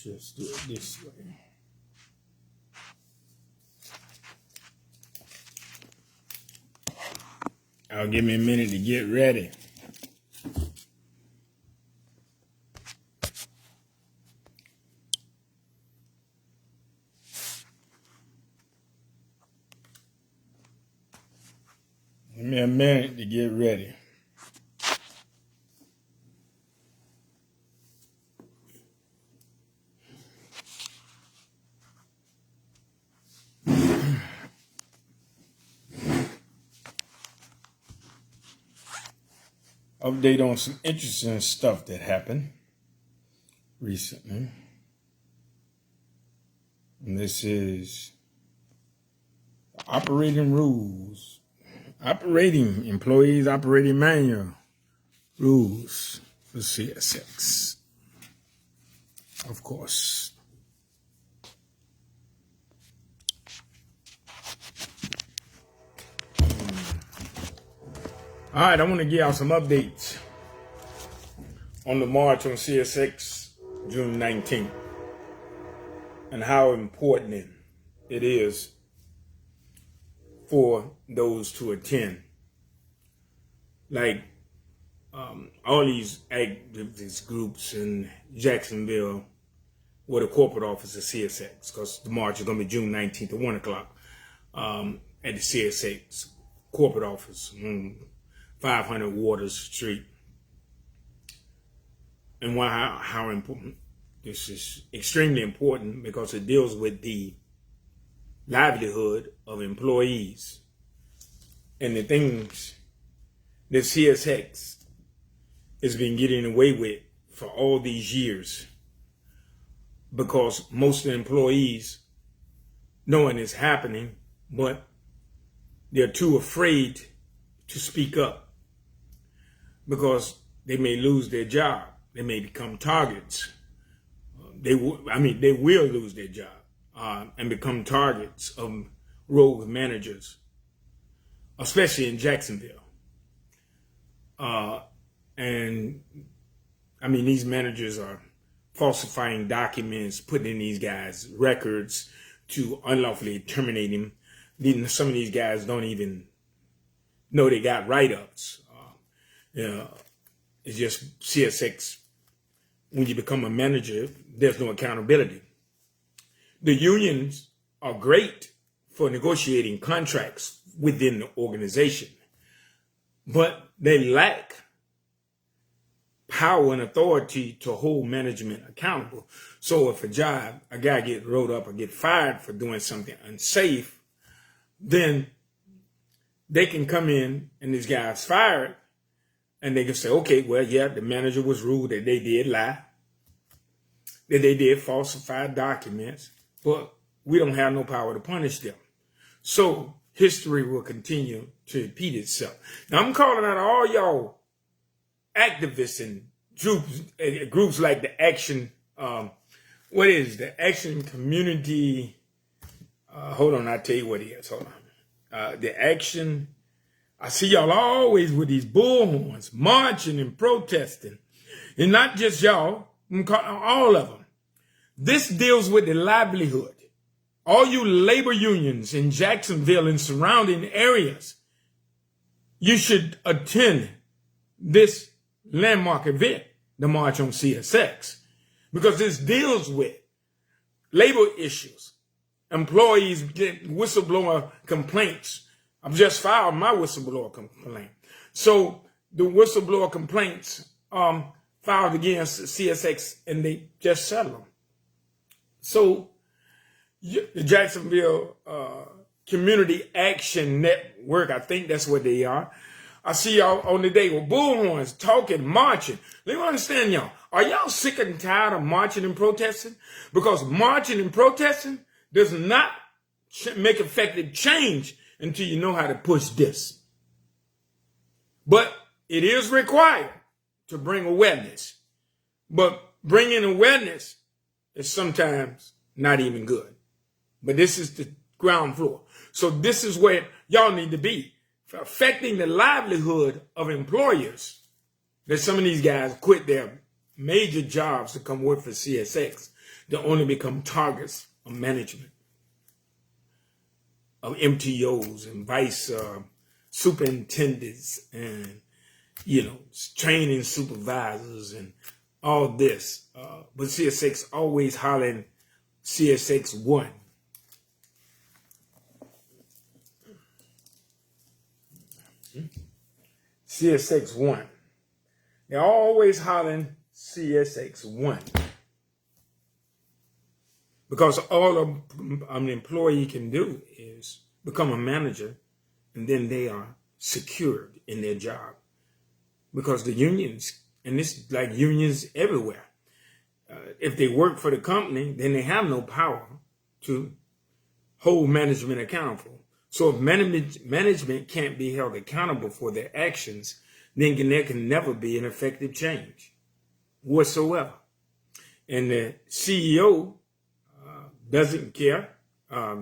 Let's do it this way. I'll give me a minute to get ready. Give me a minute to get ready. Update on some interesting stuff that happened recently. And this is operating rules, employees operating manual rules for CSX. Of course. All right, I want to give y'all some updates on the March on CSX June 19th and how important it is for those to attend. Like all these activist groups in Jacksonville were the corporate office of CSX, because the march is going to be June 19th at 1 o'clock at the CSX corporate office. 500 Waters Street. And how important this is? Extremely important because it deals with the livelihood of employees and the things that CSX has been getting away with for all these years, because most of the employees knowing it's happening, but they're too afraid to speak up, because they may lose their job. They may become targets. They will lose their job and become targets of rogue managers, especially in Jacksonville. And these managers are falsifying documents, putting in these guys' records to unlawfully terminate them. Some of these guys don't even know they got write-ups. It's just CSX. When you become a manager, there's no accountability. The unions are great for negotiating contracts within the organization, but they lack power and authority to hold management accountable. So if a guy gets rolled up or get fired for doing something unsafe, then they can come in and this guy's fired, and they can say, okay, well, yeah, the manager was rude, that they did lie, that they did falsify documents, but we don't have no power to punish them. So history will continue to repeat itself. Now, I'm calling out all y'all activists and groups like the Action, the Action Community, hold on, I'll tell you what it is, hold on. The Action, I see y'all always with these bullhorns, marching and protesting. And not just y'all, I'm calling all of them. This deals with the livelihood. All you labor unions in Jacksonville and surrounding areas, you should attend this landmark event, the March on CSX, because this deals with labor issues. Employees get whistleblower complaints. I've just filed my whistleblower complaint. So the whistleblower complaints filed against CSX, and they just settled them. So the Jacksonville Community Action Network, I think that's what they are. I see y'all on the day with bullhorns, talking, marching. Let me understand y'all. Are y'all sick and tired of marching and protesting? Because marching and protesting does not make effective change until you know how to push this. But it is required to bring awareness. But bringing awareness is sometimes not even good. But this is the ground floor. So this is where y'all need to be, for affecting the livelihood of employers. That some of these guys quit their major jobs to come work for CSX. they only become targets of management, of MTOs and vice superintendents and, training supervisors and all this. But CSX always hollering CSX ONE. CSX ONE. They're always hollering CSX ONE. Because all an employee can do is become a manager, and then they are secured in their job. Because the unions, and this is like unions everywhere, if they work for the company, then they have no power to hold management accountable. So if management can't be held accountable for their actions, then there can never be an effective change whatsoever. And the CEO doesn't care.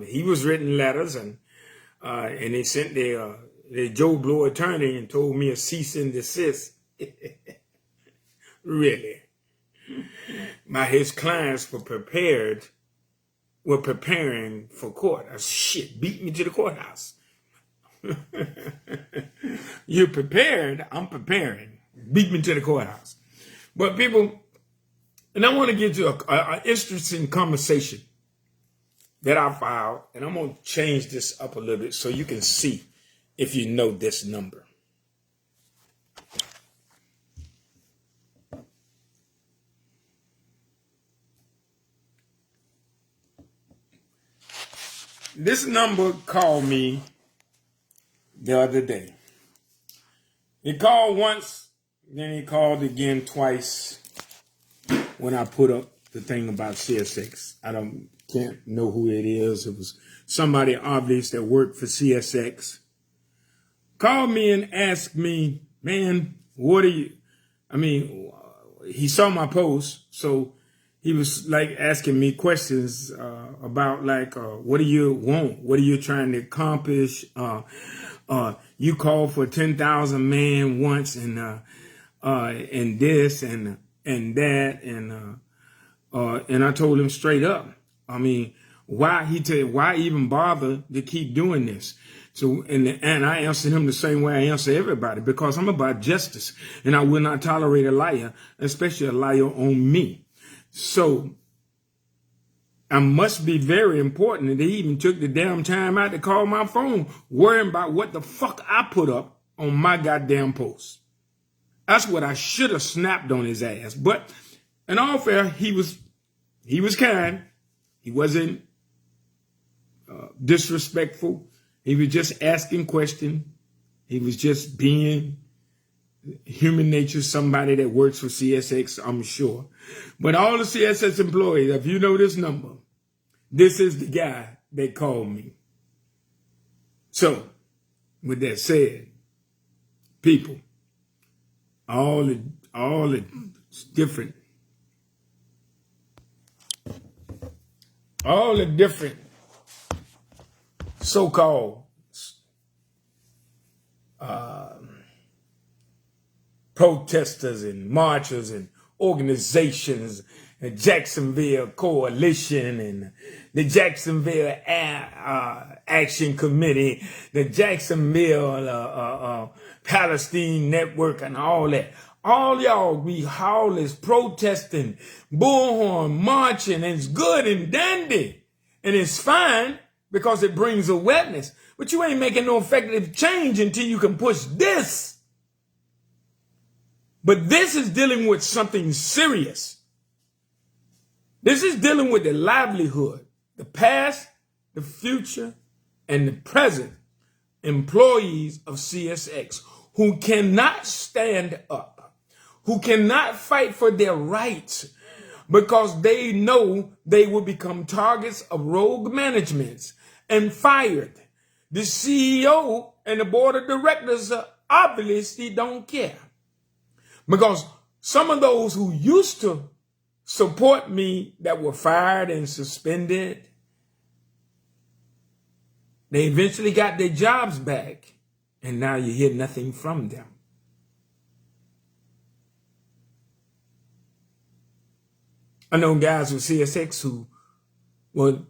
He was written letters, and they sent their Joe Blow attorney and told me a cease and desist. Really? His clients were preparing for court. I said, shit, beat me to the courthouse. You're prepared, I'm preparing. Beat me to the courthouse. But people, and I want to get to an interesting conversation that I filed, and I'm going to change this up a little bit so you can see if you know this number. This number called me the other day. He called once, then he called again twice when I put up the thing about CSX. Can't know who it is. It was somebody obvious that worked for CSX. Called me and asked me, man, he saw my post, so he was like asking me questions about like, what do you want? What are you trying to accomplish? You called for 10,000 man once, and this and that, and I told him straight up. Why even bother to keep doing this? So, and I answered him the same way I answer everybody, because I'm about justice, and I will not tolerate a liar, especially a liar on me. So I must be very important that he even took the damn time out to call my phone, worrying about what the fuck I put up on my goddamn post. That's what I should have snapped on his ass. But in all fair, he was kind. He wasn't disrespectful. He was just asking questions. He was just being human nature, somebody that works for CSX, I'm sure. But all the CSX employees, if you know this number, this is the guy that called me. So, with that said, people, all the different so-called protesters and marchers and organizations, the Jacksonville Coalition and the Jacksonville Action Committee, the Jacksonville Palestine Network, and all that. All y'all be howlers, protesting, bullhorn, marching, and it's good and dandy. And it's fine because it brings awareness. But you ain't making no effective change until you can push this. But this is dealing with something serious. This is dealing with the livelihood, the past, the future, and the present employees of CSX who cannot stand up, who cannot fight for their rights because they know they will become targets of rogue managements and fired. The CEO and the board of directors obviously don't care. Because some of those who used to support me that were fired and suspended, they eventually got their jobs back, and now you hear nothing from them. I know guys with CSX who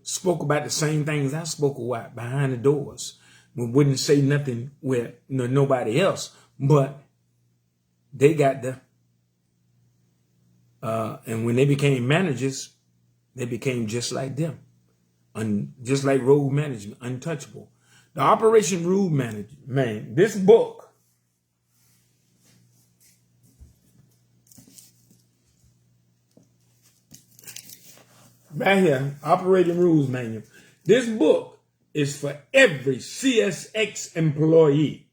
spoke about the same things I spoke about behind the doors. We wouldn't say nothing with nobody else, but they got the, and when they became managers, they became just like them, just like road management, untouchable. The Operation Road Management, man, this book, right here, Operating Rules Manual. This book is for every CSX employee.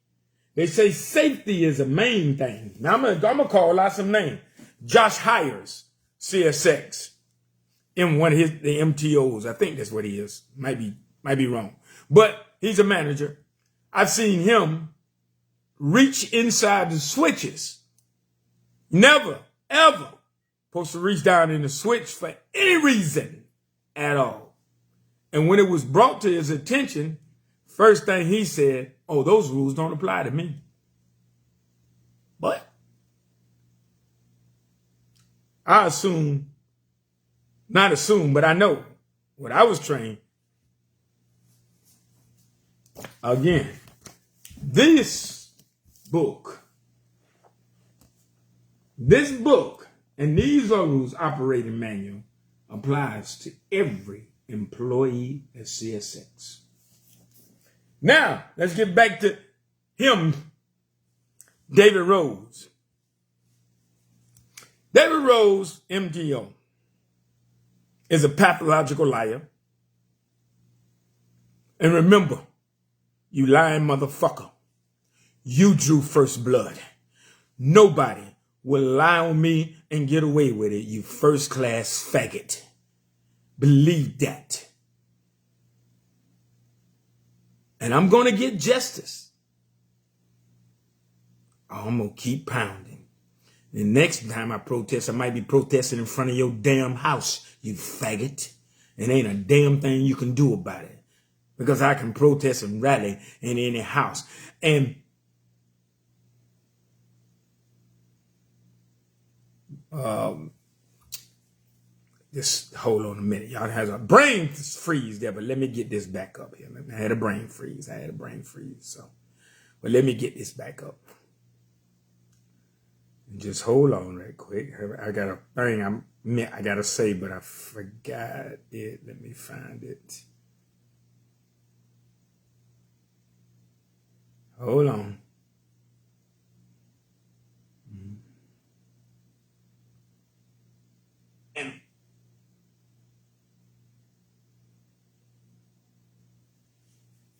They say safety is the main thing. Now I'm gonna call out some names. Josh hires CSX in one of the MTOs. I think that's what he is. Might be wrong, but he's a manager. I've seen him reach inside the switches. Never, ever supposed to reach down in the switch for any reason at all. And when it was brought to his attention, first thing he said, oh, those rules don't apply to me. But I assume, not assume, but I know what I was trained. Again, this book and these rules operating manual applies to every employee at CSX. Now, let's get back to him, David Rose. David Rose, MTO, is a pathological liar. And remember, you lying motherfucker, you drew first blood. Nobody will lie on me and get away with it, you first-class faggot. Believe that. And I'm going to get justice. I'm going to keep pounding. The next time I protest, I might be protesting in front of your damn house, you faggot. And ain't a damn thing you can do about it. Because I can protest and rally in any house. And just hold on a minute. Y'all has a brain freeze there, but let me get this back up here. I had a brain freeze. So, but let me get this back up. And just hold on right quick. I got a thing I got to say, but I forgot it. Let me find it. Hold on.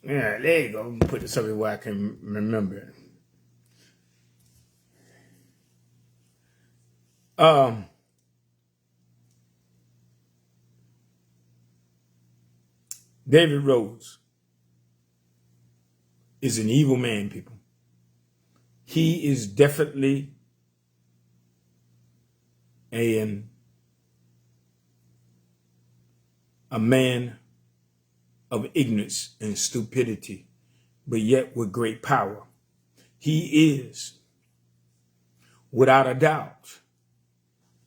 Yeah, there you go. Put it somewhere where I can remember it. David Rose is an evil man, people. He is definitely a man of ignorance and stupidity, but yet with great power. He is, without a doubt,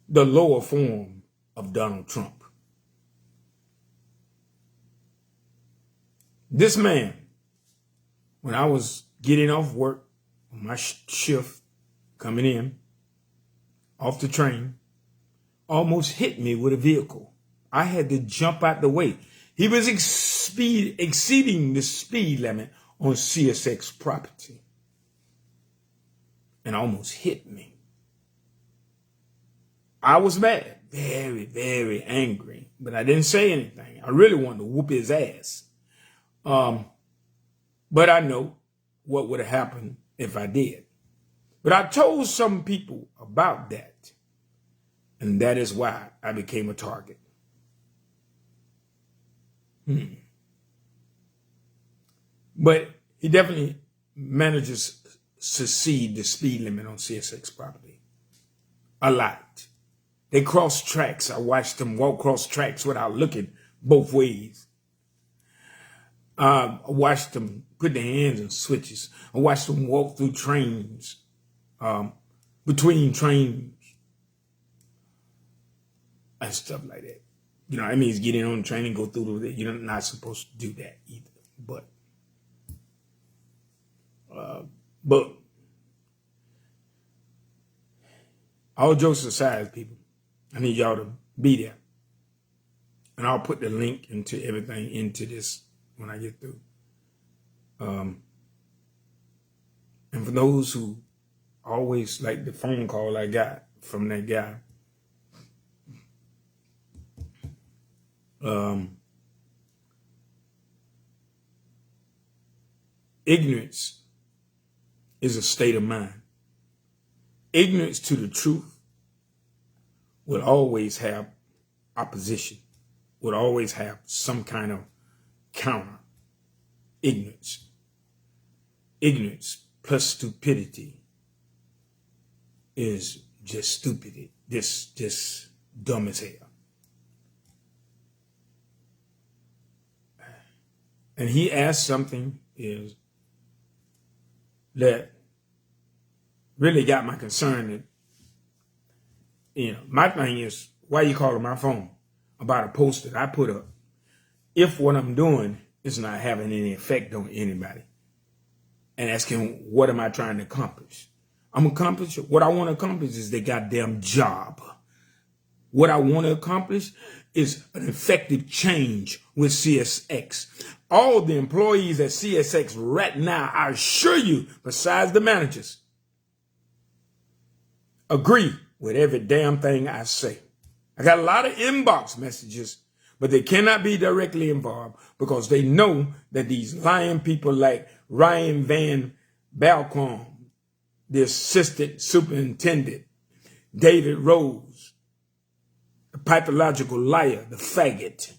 the lower form of Donald Trump. This man, when I was getting off work on my shift, coming in, off the train, almost hit me with a vehicle. I had to jump out the way. He was exceeding the speed limit on CSX property and almost hit me. I was mad, very, very angry, but I didn't say anything. I really wanted to whoop his ass. But I know what would have happened if I did. But I told some people about that, and that is why I became a target. But he definitely manages to exceed the speed limit on CSX property. A lot. They cross tracks. I watched them walk across tracks without looking both ways. I watched them put their hands in switches. I watched them walk through trains, between trains. and stuff like that. You know, that means get in on the train and go through it. You're not supposed to do that either. But all jokes aside, people, I need y'all to be there. And I'll put the link into everything into this when I get through. And for those who always like the phone call I got from that guy, ignorance is a state of mind. Ignorance to the truth will always have opposition, would always have some kind of counter. Ignorance. Ignorance plus stupidity is just stupid. Just dumb as hell. And he asked something is that really got my concern. That, you know, my thing is, why you calling my phone about a post that I put up if what I'm doing is not having any effect on anybody? And asking, what am I trying to accomplish? What I want to accomplish is the goddamn job. What I want to accomplish is an effective change with CSX. All the employees at CSX right now, I assure you, besides the managers, agree with every damn thing I say. I got a lot of inbox messages, but they cannot be directly involved because they know that these lying people like Ryan Van Balcom, the assistant superintendent, David Rose, the pathological liar, the faggot,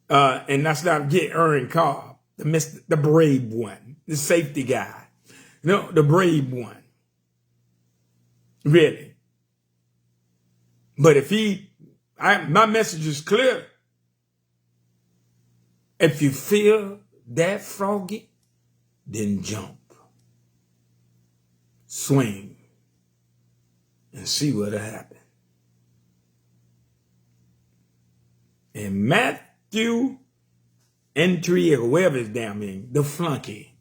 and that's not get Aaron Cobb, the brave one, the safety guy, the brave one, really. But if my message is clear. If you feel that froggy, then jump, swing, and see what'll happen. And Matthew Entry, or whoever his damn name, the flunky,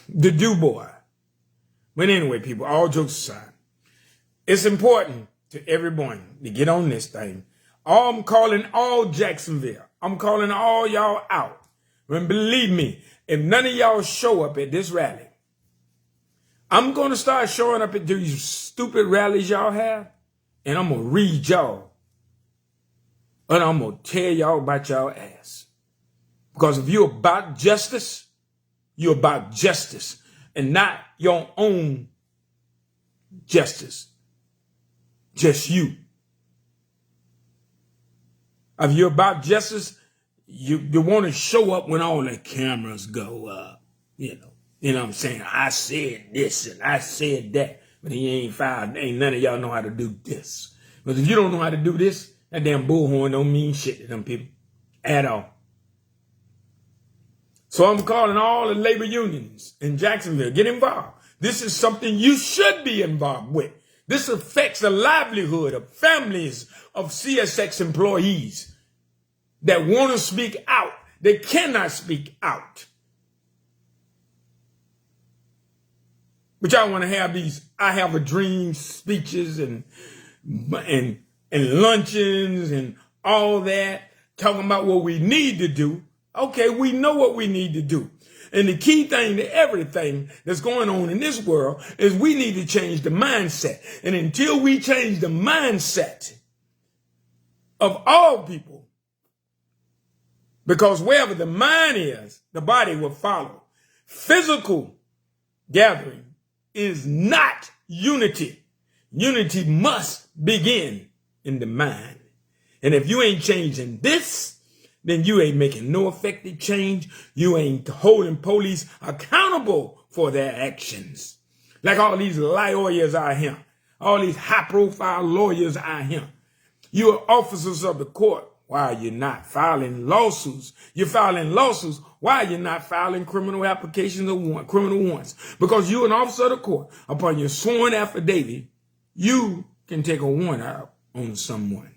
the do boy. But anyway, people, all jokes aside, it's important to everyone to get on this thing. I'm calling all Jacksonville. I'm calling all y'all out. And believe me, if none of y'all show up at this rally, I'm going to start showing up at these stupid rallies y'all have, and I'm going to read y'all, and I'm going to tell y'all about y'all ass. Because if you're about justice, you're about justice, and not your own justice. Just you. If you're about justice, you want to show up when all the cameras go up. You know what I'm saying? I said this and I said that, but he ain't filed. Ain't none of y'all know how to do this. But if you don't know how to do this, that damn bullhorn don't mean shit to them people at all. So I'm calling all the labor unions in Jacksonville, get involved. This is something you should be involved with. This affects the livelihood of families of CSX employees that want to speak out. They cannot speak out. But y'all want to have these I have a dream speeches and luncheons and all that, talking about what we need to do. Okay, we know what we need to do. And the key thing to everything that's going on in this world is we need to change the mindset. And until we change the mindset of all people, because wherever the mind is, the body will follow. Physical gathering is not unity. Unity must begin in the mind. And if you ain't changing this, then you ain't making no effective change. You ain't holding police accountable for their actions. Like all these lawyers out here, all these high-profile lawyers out here. You are officers of the court. Why are you not filing lawsuits? You're filing lawsuits. Why are you not filing criminal applications of criminal warrants? Because you're an officer of the court. Upon your sworn affidavit, you can take a warrant out on someone.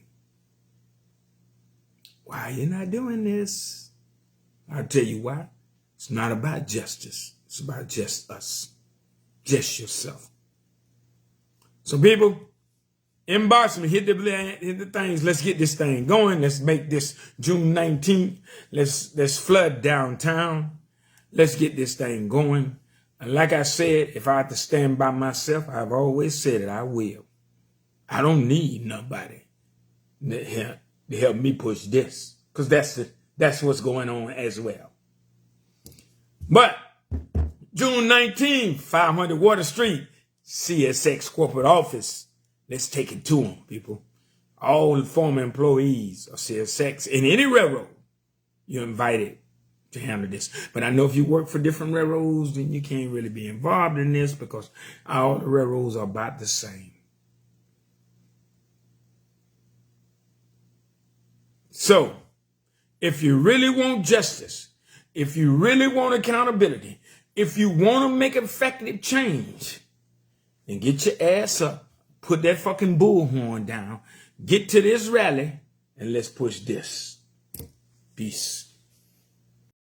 Why are you not doing this? I'll tell you why. It's not about justice. It's about just us. Just yourself. So people, inbox me, hit the things. Let's get this thing going. Let's make this June 19th. Let's flood downtown. Let's get this thing going. And like I said, if I have to stand by myself, I've always said it, I will. I don't need nobody to help me push this, because that's what's going on as well. But June 19th, 500 Water Street, CSX corporate office. Let's take it to them, people. All the former employees of CSX in any railroad, you're invited to handle this. But I know if you work for different railroads, then you can't really be involved in this, because all the railroads are about the same. So, if you really want justice, if you really want accountability, if you want to make effective change, then get your ass up, put that fucking bullhorn down, get to this rally, and let's push this. Peace.